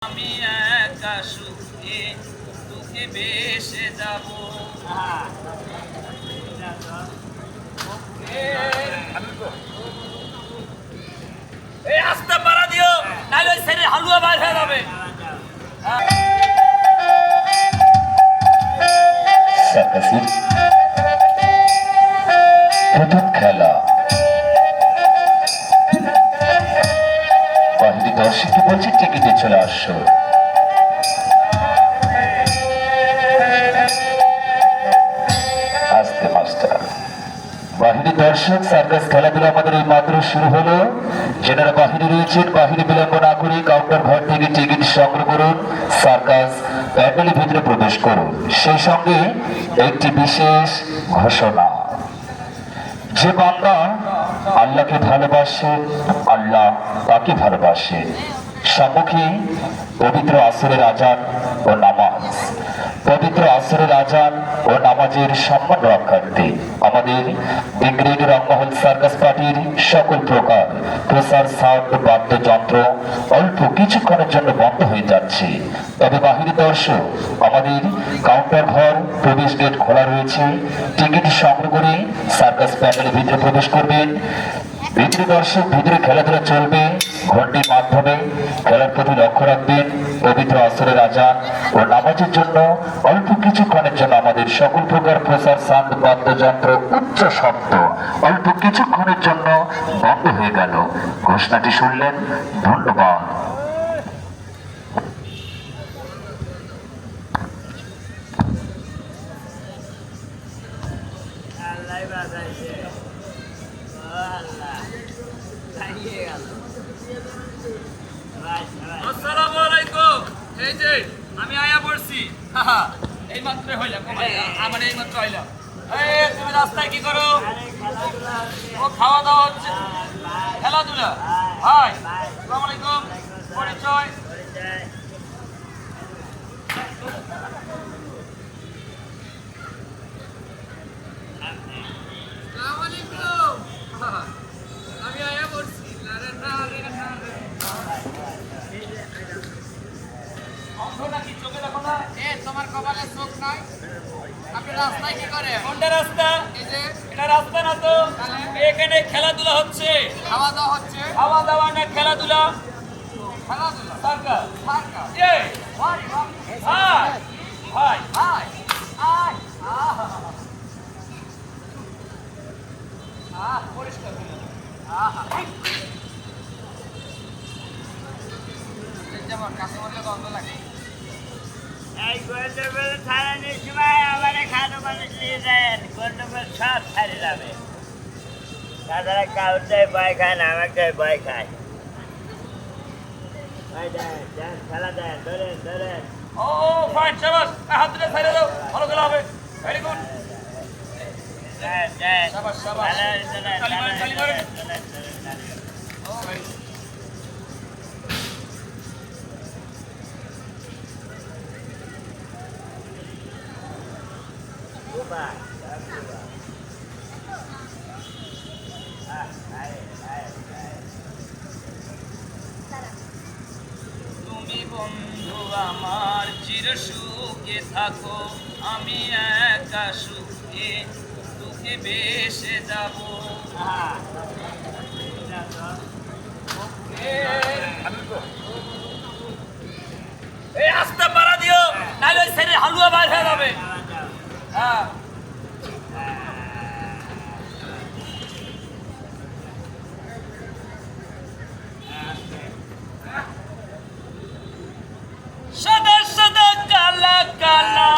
আমি একা সুখে দুঃখে বেসে যাব। এই আস্তে পাড়া দিও, নাহলে ওই ছেলে হালুয়া বাইর হয়ে যাবে। সার্কাসের প্রথম খেলা বাহিনী দর্শককে বলছে টিকিটে চলে আসছো। আস্তে মাস্টার বাহিনী দর্শক সার্কাস খেলাধুলা আমাদের এই মাত্র শুরু হলো। যারা বাহিনী রয়েছেন বাহিনী বিলম্ব না করে কাউন্টার ঘর থেকে টিকিট সংগ্রহ করুন, সার্কাস প্যান্ডেলের ভিতরে প্রবেশ করুন। সেই সঙ্গে একটি বিশেষ ঘোষণা, যে বান্দা আল্লাহকে ভালোবাসে আল্লাহ তাকে ভালোবাসে। সম্মুখে পবিত্র আসরের আজান ও নামাজ। পবিত্র আসরের আজান ও নামাজের সম্মান রক্ষার্থে আমাদের ইংরেজ রংমহল সার্কাস পার্টির সকল প্রকার প্রসার সাউন্ড বাদ্যযন্ত্র অল্প কিছুক্ষণের জন্য বন্ধ হয়ে যাচ্ছে। তবে বাহিনী দর্শক আমাদের কাউন্টার ঘর প্রবেশ গেট খোলা রয়েছে। টিকিট সংগ্রহ করে সার্কাস প্যান্ডেলের ভিতরে প্রবেশ করবেন। ভিতরে দর্শক ভিতরে খেলাধুলা চলবে। ঘন্টির মাধ্যমে খেলার প্রতি লক্ষ্য রাখবেন। পবিত্র আসরের আজান ও নামাজের জন্য অল্প কিছুক্ষণের জন্য আমাদের সকল প্রকার প্রচার সাউন্ড বাদ্যযন্ত্র উচ্চ শব্দ অল্প কিছুক্ষণের জন্য বন্ধ হয়ে গেল। ঘোষণাটি শুনলেন, ধন্যবাদ। আসসালামু আলাইকুম। এই যে আমি আয়া পড়ছি, এই মাত্র হইলাম, আমার এই মাত্র হইলাম। এই তুমি রাস্তায় কি করো? ও খাওয়া দাওয়া হচ্ছে, খেলাধুলা। ভাই আসসালামু আলাইকুম, পরিচয়। আসসালামু আলাইকুম, আমি আয়া পড়ছি। নাকি চোখে দেখো না? তোমার কপালে চোখ নাই? আপনি রাস্তায় কি করে? কোনটা রাস্তা? এই যে এটা রাস্তা না তো, এখানে খেলাধুলা হচ্ছে। খাওয়া দাওয়া হচ্ছে, খাওয়া দাওয়া না খেলাধুলা। খেলাধুলা সার্কাস। সার্কাস। এই, ভাই বাহ, ভাই, ভাই, ভাই আয় পরিষ্কার করে দাও। যেমন কাছে বললে গন্ধ লাগে। এই গন্ডগোল ছাড়ানোর সময় আমার খাটো মানুষ নিয়ে যায়, গন্ডগোল সব ছাড়ে যাবে। তাছাড়া কাউটাই ভয় খায় না, আমাকে ভয় খায়। দেন খেলা দেন, ধরেন ধরেন। ও ফাইন, শাবাশ। হাত দিলে ছেড়ে দাও, ভালো খেলা হবে। Very good. দেন দেন শাবাশ, শাবাশ। তালি মারেন, তালি মারেন। ও ভেরি গুড। তুমি বন্ধু আমার চির সুখে থাকো, আমি একা সুখে দুঃখে বেসে যাব। এই আস্তে পাড়া দিও, নাহলে ওই ছেলে হালুয়া বাইর হয়ে যাবে। হ্যাঁ, সাদা সাদা কালা কালা